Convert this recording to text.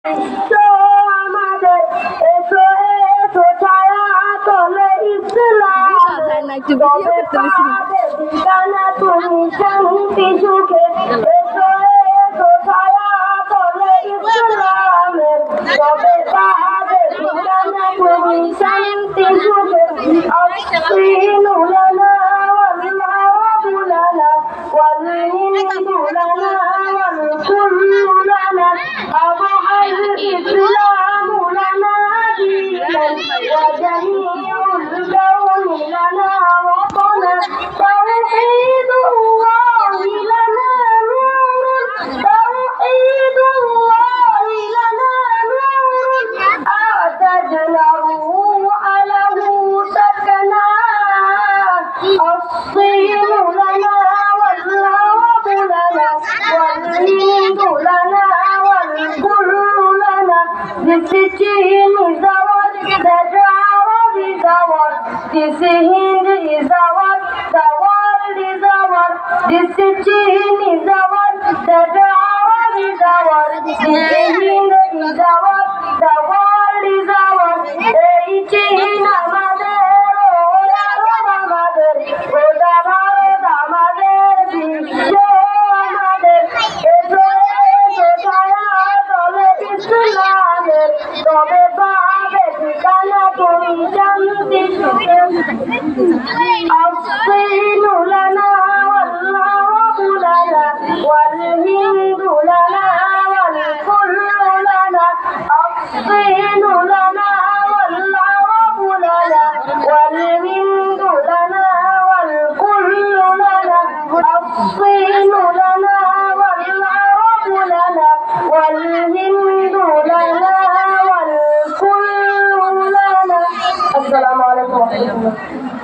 বিশ্ব আমাদের এসো এসো ছায়া তলে ইসলাম তবে পাবে ঠিকানা তুমি শান্তি সুখে এসো এসো ছায়া তলে ইসলামের তবে পাবে ঠিকানা তুমি শান্তি সুখে আসিনু লানা ওয়াল্লাহু লানা ওয়াল হিন্দু লানা ওয়াল কুল্লু লানা الإسلام لنا دينا وجميع الكون لنا وطنا توحيد الله لنا نور توحيد الله لنا نور أعتدنا الروح له سكنا الصين لنا والعرب لنا والهند لنا This is Chin is our, that Arab is our, this is Hind is our, the world is our, this is Chin is our, that Arab is our, this is Hind is our, the world is our, এই চীন আমাদের, ও আরব আমাদের, গোটা ভারত আমাদের, বিশ্ব আমাদের, এসো এসো ছায়া তলে ইসলাম তবে পাবে ঠিকানা তুমি শান্তি সুখে আসিনু লানা ওয়াল্লাহু লানা ওয়াল হিন্দু লানা ওয়াল কুল্লু লানা আসিনু লানা ওয়াল্লাহু লানা ওয়াল হিন্দু লানা ওয়াল কুল্লু লানা আসিনু লানা ওয়াল্লাহু লানা ওয়াল হিন্দু লানা السلام عليكم ورحمة الله